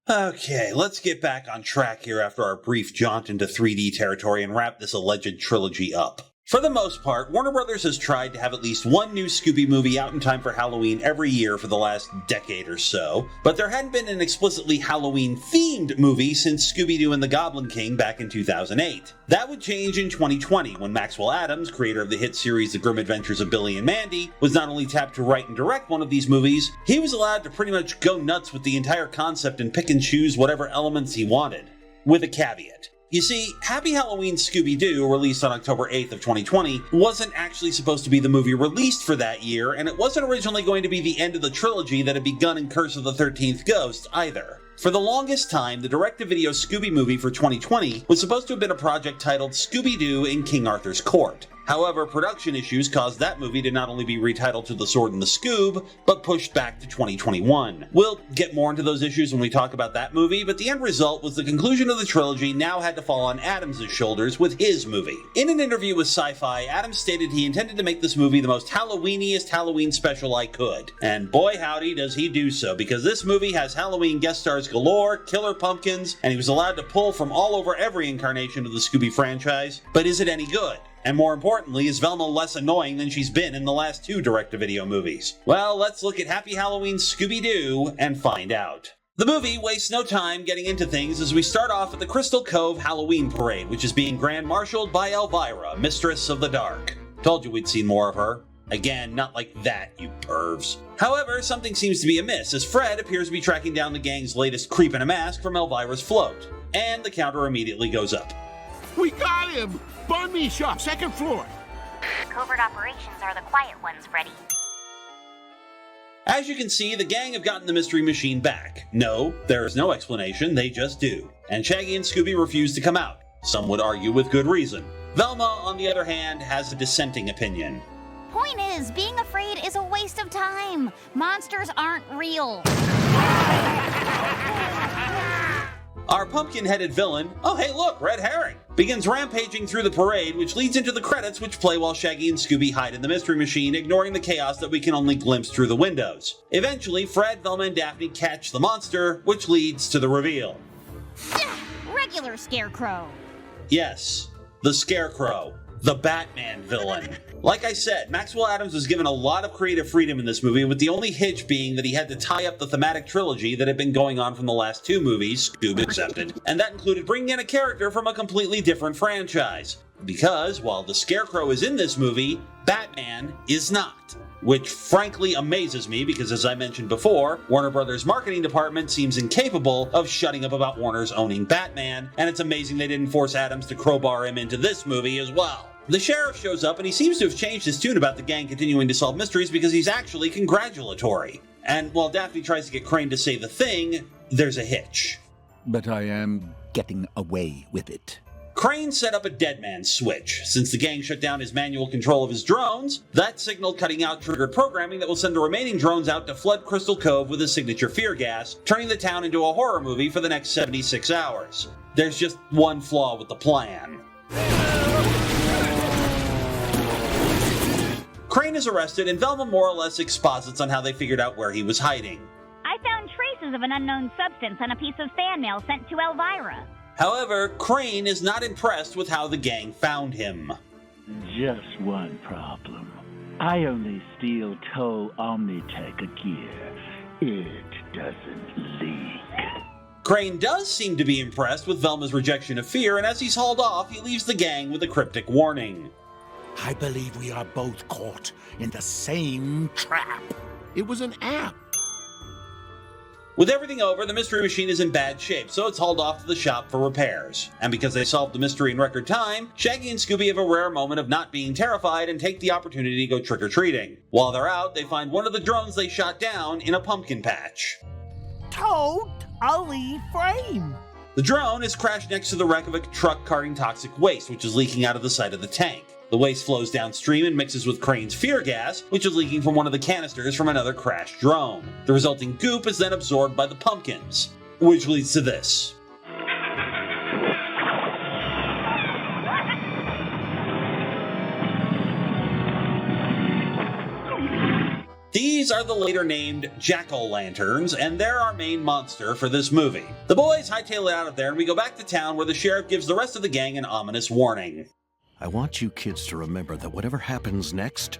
Okay, let's get back on track here after our brief jaunt into 3D territory and wrap this alleged trilogy up. For the most part, Warner Brothers has tried to have at least one new Scooby movie out in time for Halloween every year for the last decade or so, but there hadn't been an explicitly Halloween-themed movie since Scooby-Doo and the Goblin King back in 2008. That would change in 2020 when Maxwell Adams, creator of the hit series The Grim Adventures of Billy and Mandy, was not only tapped to write and direct one of these movies, he was allowed to pretty much go nuts with the entire concept and pick and choose whatever elements he wanted. With a caveat. You see, Happy Halloween Scooby-Doo, released on October 8th of 2020, wasn't actually supposed to be the movie released for that year, and it wasn't originally going to be the end of the trilogy that had begun in Curse of the 13th Ghost, either. For the longest time, the direct-to-video Scooby movie for 2020 was supposed to have been a project titled Scooby-Doo in King Arthur's Court. However, production issues caused that movie to not only be retitled to The Sword and the Scoob, but pushed back to 2021. We'll get more into those issues when we talk about that movie, but the end result was the conclusion of the trilogy now had to fall on Adams' shoulders with his movie. In an interview with Sci-Fi, Adams stated he intended to make this movie the most Halloweeniest Halloween special I could. And boy howdy does he do so, because this movie has Halloween guest stars galore, killer pumpkins, and he was allowed to pull from all over every incarnation of the Scooby franchise. But is it any good? And more importantly, is Velma less annoying than she's been in the last two direct-to-video movies? Well, let's look at Happy Halloween Scooby-Doo and find out. The movie wastes no time getting into things as we start off at the Crystal Cove Halloween Parade, which is being grand-marshaled by Elvira, Mistress of the Dark. Told you we'd see more of her. Again, not like that, you pervs. However, something seems to be amiss, as Fred appears to be tracking down the gang's latest creep in a mask from Elvira's float. And the counter immediately goes up. We got him! Bun me shop, second floor. Covert operations are the quiet ones, Freddy. As you can see, the gang have gotten the Mystery Machine back. No, there is no explanation, they just do. And Shaggy and Scooby refuse to come out. Some would argue with good reason. Velma, on the other hand, has a dissenting opinion. Point is, being afraid is a waste of time. Monsters aren't real. Our pumpkin-headed villain, oh hey look, Red Herring, begins rampaging through the parade, which leads into the credits which play while Shaggy and Scooby hide in the Mystery Machine, ignoring the chaos that we can only glimpse through the windows. Eventually, Fred, Velma, and Daphne catch the monster, which leads to the reveal. Regular Scarecrow. Yes, the Scarecrow, the Batman villain. Like I said, Maxwell Adams was given a lot of creative freedom in this movie, with the only hitch being that he had to tie up the thematic trilogy that had been going on from the last two movies, Scoob accepted, and that included bringing in a character from a completely different franchise. Because, while the Scarecrow is in this movie, Batman is not. Which frankly amazes me because, as I mentioned before, Warner Brothers' marketing department seems incapable of shutting up about Warner's owning Batman, and it's amazing they didn't force Adams to crowbar him into this movie as well. The sheriff shows up and he seems to have changed his tune about the gang continuing to solve mysteries because he's actually congratulatory. And while Daphne tries to get Crane to say the thing, there's a hitch. But I am getting away with it. Crane set up a dead man switch. Since the gang shut down his manual control of his drones, that signal cutting out triggered programming that will send the remaining drones out to flood Crystal Cove with his signature fear gas, turning the town into a horror movie for the next 76 hours. There's just one flaw with the plan. Crane is arrested, and Velma more or less exposits on how they figured out where he was hiding. I found traces of an unknown substance on a piece of fan mail sent to Elvira. However, Crane is not impressed with how the gang found him. Just one problem. I only steal tow Omnitech gear. It doesn't leak. Crane does seem to be impressed with Velma's rejection of fear, and as he's hauled off, he leaves the gang with a cryptic warning. I believe we are both caught in the same trap. It was an app. With everything over, the Mystery Machine is in bad shape, so it's hauled off to the shop for repairs. And because they solved the mystery in record time, Shaggy and Scooby have a rare moment of not being terrified and take the opportunity to go trick-or-treating. While they're out, they find one of the drones they shot down in a pumpkin patch. Totally frame. The drone is crashed next to the wreck of a truck carting toxic waste, which is leaking out of the side of the tank. The waste flows downstream and mixes with Crane's fear gas, which is leaking from one of the canisters from another crashed drone. The resulting goop is then absorbed by the pumpkins, which leads to this. These are the later named Jackal Lanterns, and they're our main monster for this movie. The boys hightail it out of there, and we go back to town where the sheriff gives the rest of the gang an ominous warning. I want you kids to remember that whatever happens next,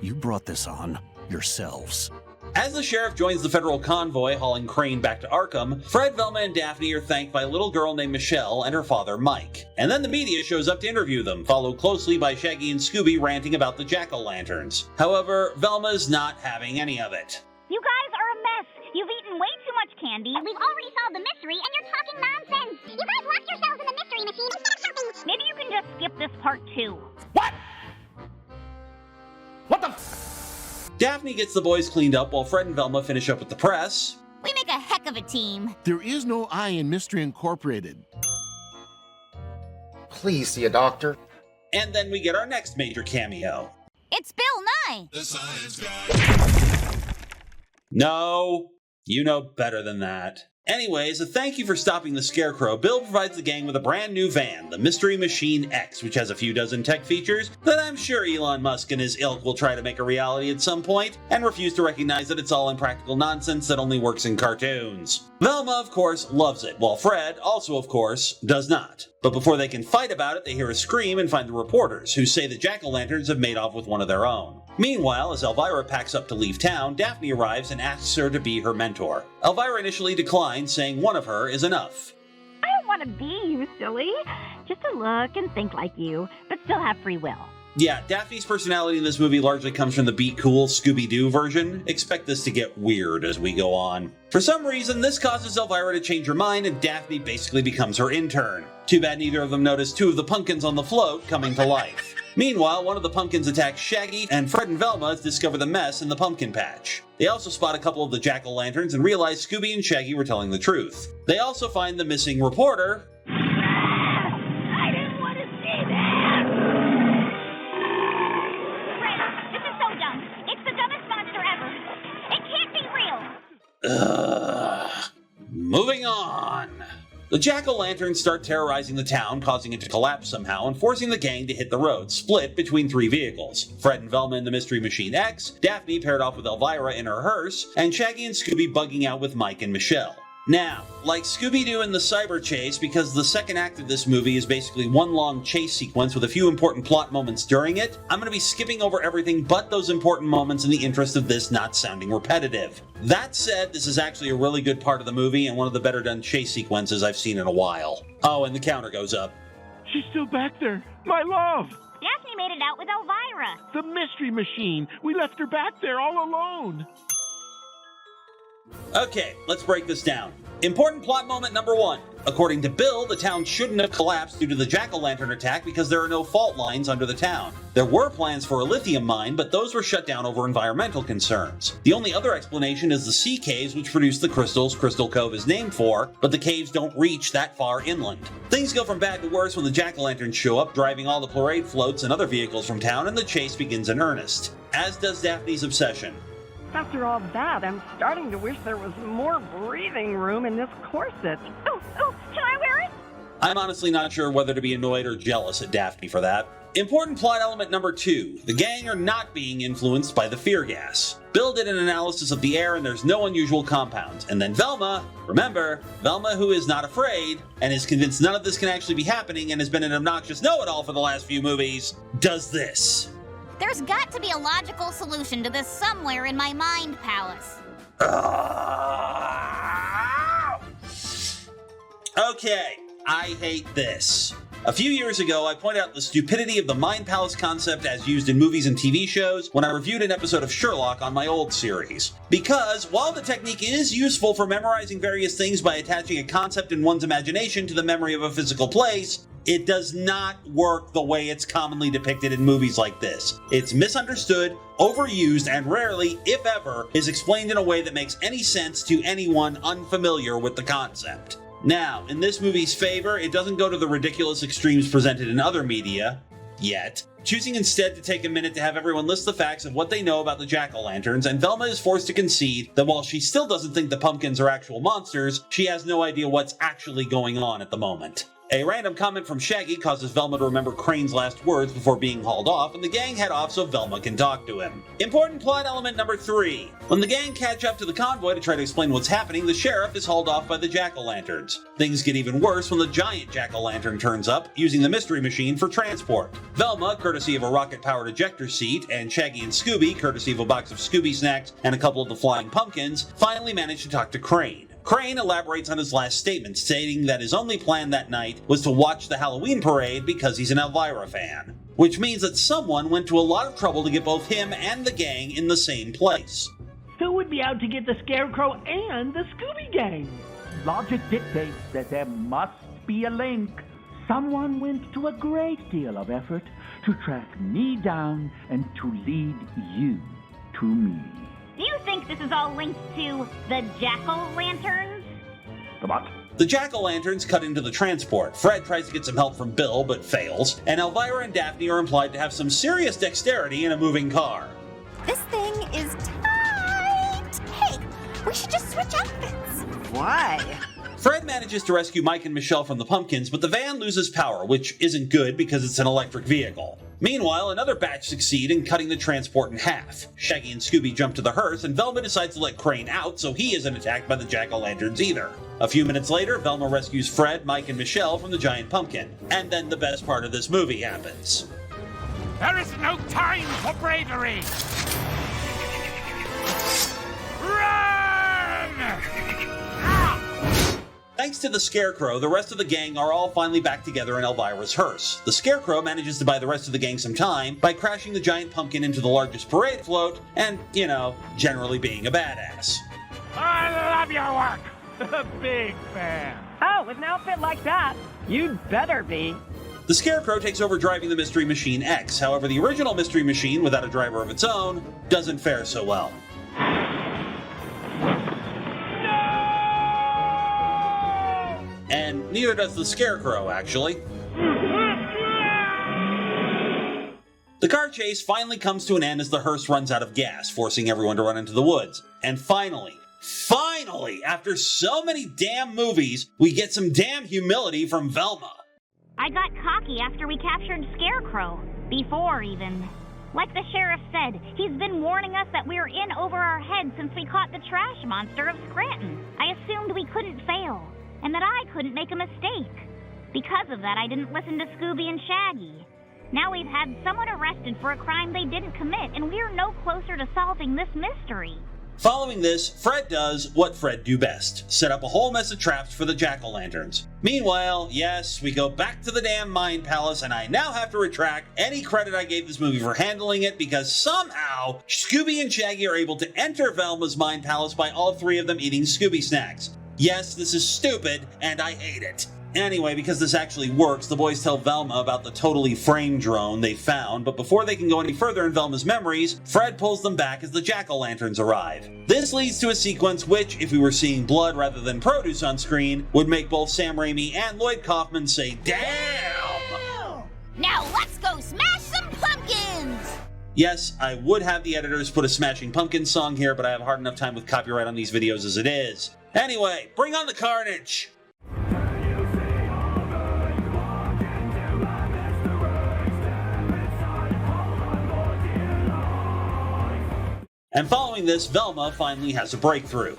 you brought this on yourselves. As the sheriff joins the federal convoy hauling Crane back to Arkham, Fred, Velma, and Daphne are thanked by a little girl named Michelle and her father Mike. And then the media shows up to interview them, followed closely by Shaggy and Scooby ranting about the Jackal Lanterns. However, Velma's not having any of it. You guys are a mess. You've eaten way too much candy. We've already solved the mystery, and you're talking nonsense. You guys locked yourselves in the mystery machine instead of helping. Maybe you can just skip this part too. What the Daphne gets the boys cleaned up while Fred and Velma finish up with the press. We make a heck of a team. There is no I in Mystery Incorporated. Please see a doctor. And then we get our next major cameo. It's Bill Nye. The Science Guy. No, you know better than that. Anyways, a thank you for stopping the Scarecrow. Bill provides the gang with a brand new van, the Mystery Machine X, which has a few dozen tech features that I'm sure Elon Musk and his ilk will try to make a reality at some point, and refuse to recognize that it's all impractical nonsense that only works in cartoons. Velma, of course, loves it, while Fred, also of course, does not. But before they can fight about it, they hear a scream and find the reporters, who say the Jackal Lanterns have made off with one of their own. Meanwhile, as Elvira packs up to leave town, Daphne arrives and asks her to be her mentor. Elvira initially declines, saying one of her is enough. I don't want to be you, silly. Just to look and think like you, but still have free will. Yeah, Daphne's personality in this movie largely comes from the Be Cool Scooby-Doo version. Expect this to get weird as we go on. For some reason, this causes Elvira to change her mind and Daphne basically becomes her intern. Too bad neither of them noticed two of the pumpkins on the float coming to life. Meanwhile, one of the pumpkins attacks Shaggy, and Fred and Velma discover the mess in the pumpkin patch. They also spot a couple of the Jackal Lanterns and realize Scooby and Shaggy were telling the truth. They also find the missing reporter. I didn't want to see that! Fred, this is so dumb. It's the dumbest monster ever. It can't be real. Moving on. The Jackal Lanterns start terrorizing the town, causing it to collapse somehow and forcing the gang to hit the road, split between three vehicles. Fred and Velma in the Mystery Machine X, Daphne paired off with Elvira in her hearse, and Shaggy and Scooby bugging out with Mike and Michelle. Now, like Scooby-Doo in the cyber chase, because the second act of this movie is basically one long chase sequence with a few important plot moments during it, I'm going to be skipping over everything but those important moments in the interest of this not sounding repetitive. That said, this is actually a really good part of the movie and one of the better done chase sequences I've seen in a while. Oh, and the counter goes up. She's still back there. My love. Daphne made it out with Elvira. The mystery machine. We left her back there all alone. Okay, let's break this down. Important plot moment number 1. According to Bill, the town shouldn't have collapsed due to the Jack-o'-lantern attack because there are no fault lines under the town. There were plans for a lithium mine, but those were shut down over environmental concerns. The only other explanation is the sea caves which produce the crystals Crystal Cove is named for, but the caves don't reach that far inland. Things go from bad to worse when the Jack-o'-lanterns show up, driving all the parade floats and other vehicles from town, and the chase begins in earnest. As does Daphne's obsession. After all that, I'm starting to wish there was more breathing room in this corset. Oh, can I wear it? I'm honestly not sure whether to be annoyed or jealous at Daphne for that. Important plot element number 2. The gang are not being influenced by the fear gas. Bill did an analysis of the air and there's no unusual compounds. And then Velma, remember, Velma who is not afraid and is convinced none of this can actually be happening and has been an obnoxious know-it-all for the last few movies, does this. There's got to be a logical solution to this somewhere in my mind palace. Okay, I hate this. A few years ago, I pointed out the stupidity of the Mind Palace concept as used in movies and TV shows when I reviewed an episode of Sherlock on my old series. Because, while the technique is useful for memorizing various things by attaching a concept in one's imagination to the memory of a physical place, it does not work the way it's commonly depicted in movies like this. It's misunderstood, overused, and rarely, if ever, is explained in a way that makes any sense to anyone unfamiliar with the concept. Now, in this movie's favor, it doesn't go to the ridiculous extremes presented in other media, yet, choosing instead to take a minute to have everyone list the facts of what they know about the Jackal Lanterns, and Velma is forced to concede that while she still doesn't think the pumpkins are actual monsters, she has no idea what's actually going on at the moment. A random comment from Shaggy causes Velma to remember Crane's last words before being hauled off, and the gang head off so Velma can talk to him. Important plot element number 3. When the gang catch up to the convoy to try to explain what's happening, the sheriff is hauled off by the Jackal Lanterns. Things get even worse when the giant Jackal Lantern turns up, using the mystery machine for transport. Velma, courtesy of a rocket-powered ejector seat, and Shaggy and Scooby, courtesy of a box of Scooby snacks and a couple of the flying pumpkins, finally manage to talk to Crane. Crane elaborates on his last statement, stating that his only plan that night was to watch the Halloween parade because he's an Elvira fan. Which means that someone went to a lot of trouble to get both him and the gang in the same place. Who would be out to get the Scarecrow and the Scooby Gang? Logic dictates that there must be a link. Someone went to a great deal of effort to track me down and to lead you to me. Do you think this is all linked to the Jackal Lanterns? The what? The Jackal Lanterns cut into the transport. Fred tries to get some help from Bill, but fails, and Elvira and Daphne are implied to have some serious dexterity in a moving car. This thing is tight. Hey, we should just switch outfits. Why? Fred manages to rescue Mike and Michelle from the pumpkins, but the van loses power, which isn't good because it's an electric vehicle. Meanwhile, another batch succeed in cutting the transport in half. Shaggy and Scooby jump to the hearse, and Velma decides to let Crane out so he isn't attacked by the Jackal Lanterns either. A few minutes later, Velma rescues Fred, Mike, and Michelle from the giant pumpkin. And then the best part of this movie happens. There is no time for bravery! Run! Thanks to the Scarecrow, the rest of the gang are all finally back together in Elvira's hearse. The Scarecrow manages to buy the rest of the gang some time by crashing the giant pumpkin into the largest parade float and, generally being a badass. I love your work! Big fan. Oh, with an outfit like that, you'd better be. The Scarecrow takes over driving the Mystery Machine X, however the original Mystery Machine, without a driver of its own, doesn't fare so well. And neither does the Scarecrow, actually. The car chase finally comes to an end as the hearse runs out of gas, forcing everyone to run into the woods. And finally, after so many damn movies, we get some damn humility from Velma. I got cocky after we captured Scarecrow. Before, even. Like the sheriff said, he's been warning us that we're in over our heads since we caught the trash monster of Scranton. I assumed we couldn't fail, and that I couldn't make a mistake. Because of that, I didn't listen to Scooby and Shaggy. Now we've had someone arrested for a crime they didn't commit, and we're no closer to solving this mystery. Following this, Fred does what Fred do best, set up a whole mess of traps for the Jackal Lanterns. Meanwhile, yes, we go back to the damn Mind Palace, and I now have to retract any credit I gave this movie for handling it because somehow Scooby and Shaggy are able to enter Velma's Mind Palace by all three of them eating Scooby snacks. Yes, this is stupid, and I hate it. Anyway, because this actually works, the boys tell Velma about the totally framed drone they found, but before they can go any further in Velma's memories, Fred pulls them back as the Jackal Lanterns arrive. This leads to a sequence which, if we were seeing blood rather than produce on screen, would make both Sam Raimi and Lloyd Kaufman say, "Damn!" Now let's go smash some pumpkins! Yes, I would have the editors put a Smashing Pumpkins song here, but I have a hard enough time with copyright on these videos as it is. Anyway, bring on the carnage! And following this, Velma finally has a breakthrough.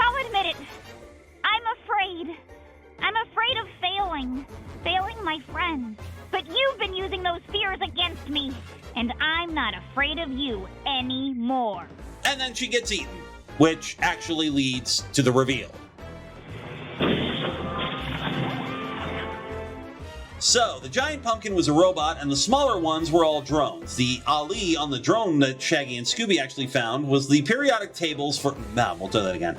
I'll admit it. I'm afraid. I'm afraid of failing my friends. But you've been using those fears against me, and I'm not afraid of you anymore. And then she gets eaten, which actually leads to the reveal. So, the giant pumpkin was a robot, and the smaller ones were all drones. The Ali on the drone that Shaggy and Scooby actually found was the periodic tables for... we'll do that again.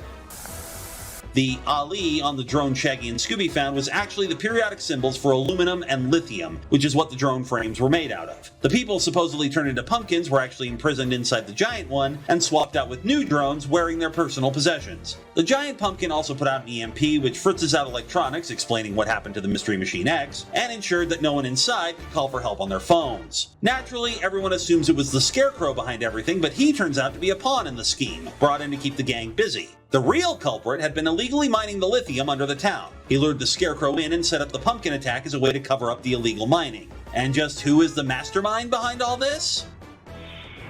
The Ali on the drone Shaggy and Scooby found was actually the periodic symbols for aluminum and lithium, which is what the drone frames were made out of. The people supposedly turned into pumpkins were actually imprisoned inside the giant one and swapped out with new drones wearing their personal possessions. The giant pumpkin also put out an EMP which fritzes out electronics, explaining what happened to the Mystery Machine X, and ensured that no one inside could call for help on their phones. Naturally, everyone assumes it was the Scarecrow behind everything, but he turns out to be a pawn in the scheme, brought in to keep the gang busy. The real culprit had been illegally mining the lithium under the town. He lured the Scarecrow in and set up the pumpkin attack as a way to cover up the illegal mining. And just who is the mastermind behind all this?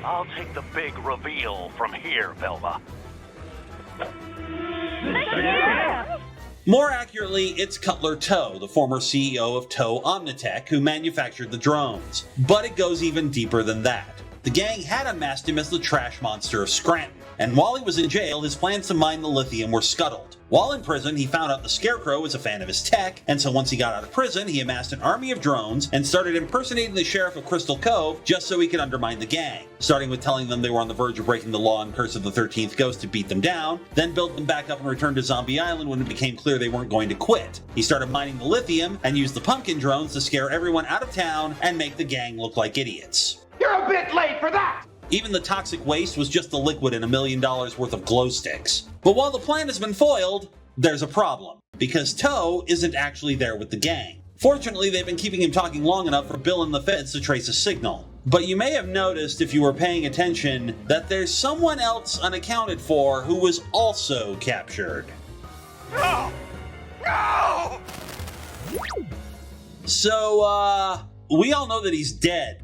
I'll take the big reveal from here, Velma. More accurately, it's Cutler Toe, the former CEO of Toe Omnitech, who manufactured the drones. But it goes even deeper than that. The gang had unmasked him as the trash monster of Scranton, and while he was in jail, his plans to mine the lithium were scuttled. While in prison, he found out the Scarecrow was a fan of his tech, and so once he got out of prison, he amassed an army of drones and started impersonating the sheriff of Crystal Cove just so he could undermine the gang, starting with telling them they were on the verge of breaking the law and Curse of the 13th Ghost to beat them down, then built them back up and returned to Zombie Island when it became clear they weren't going to quit. He started mining the lithium and used the pumpkin drones to scare everyone out of town and make the gang look like idiots. You're a bit late for that! Even the toxic waste was just a liquid in $1 million worth of glow sticks. But while the plan has been foiled, there's a problem, because Toe isn't actually there with the gang. Fortunately, they've been keeping him talking long enough for Bill and the feds to trace a signal. But you may have noticed, if you were paying attention, that there's someone else unaccounted for who was also captured. No! No! So, we all know that he's dead,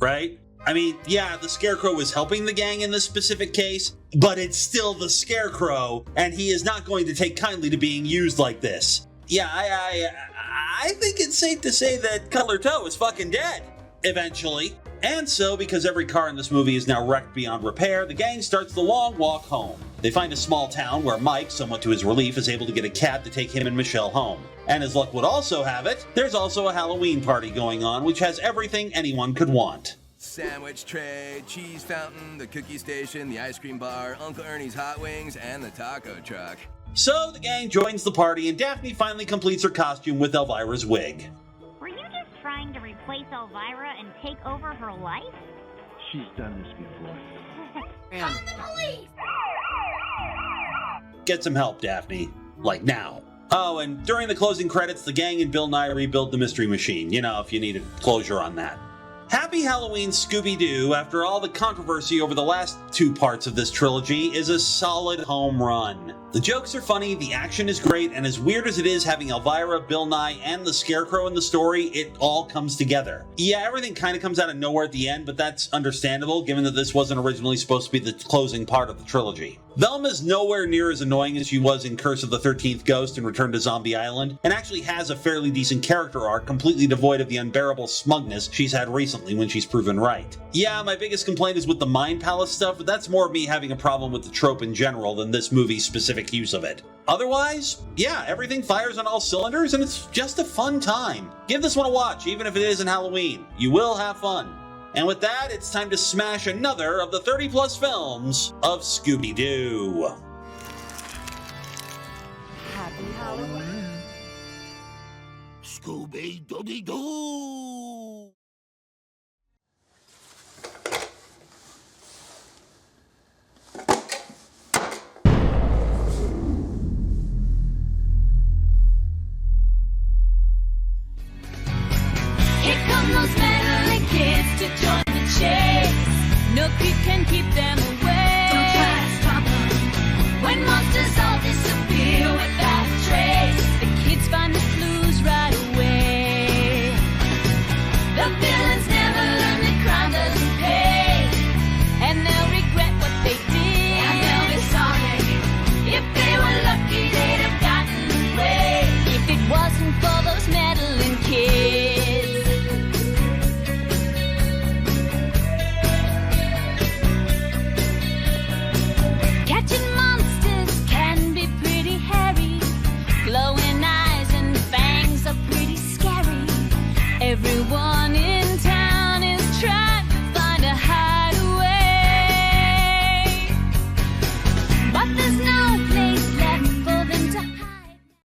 right? I mean, yeah, the Scarecrow was helping the gang in this specific case, but it's still the Scarecrow, and he is not going to take kindly to being used like this. Yeah, I think it's safe to say that Cutler Toe is fucking dead, eventually. And so, because every car in this movie is now wrecked beyond repair, the gang starts the long walk home. They find a small town where Mike, somewhat to his relief, is able to get a cab to take him and Michelle home. And as luck would also have it, there's also a Halloween party going on, which has everything anyone could want. Sandwich tray, cheese fountain, the cookie station, the ice cream bar, Uncle Ernie's hot wings, and the taco truck. So the gang joins the party and Daphne finally completes her costume with Elvira's wig. Were you just trying to replace Elvira and take over her life? She's done this before. Get some help, Daphne. Like now. Oh, and during the closing credits, the gang and Bill Nye rebuild the Mystery Machine. You know, if you needed closure on that. Happy Halloween, Scooby-Doo, after all the controversy over the last 2 parts of this trilogy, is a solid home run. The jokes are funny, the action is great, and as weird as it is having Elvira, Bill Nye, and the Scarecrow in the story, it all comes together. Yeah, everything kind of comes out of nowhere at the end, but that's understandable given that this wasn't originally supposed to be the closing part of the trilogy. Velma's nowhere near as annoying as she was in Curse of the 13th Ghost and Return to Zombie Island, and actually has a fairly decent character arc completely devoid of the unbearable smugness she's had recently when she's proven right. Yeah, my biggest complaint is with the Mind Palace stuff, but that's more of me having a problem with the trope in general than this movie's specific use of it. Otherwise, yeah, everything fires on all cylinders and it's just a fun time. Give this one a watch, even if it isn't Halloween. You will have fun. And with that, it's time to smash another of the 30+ films of Scooby-Doo. Happy Halloween. Scooby-Doo.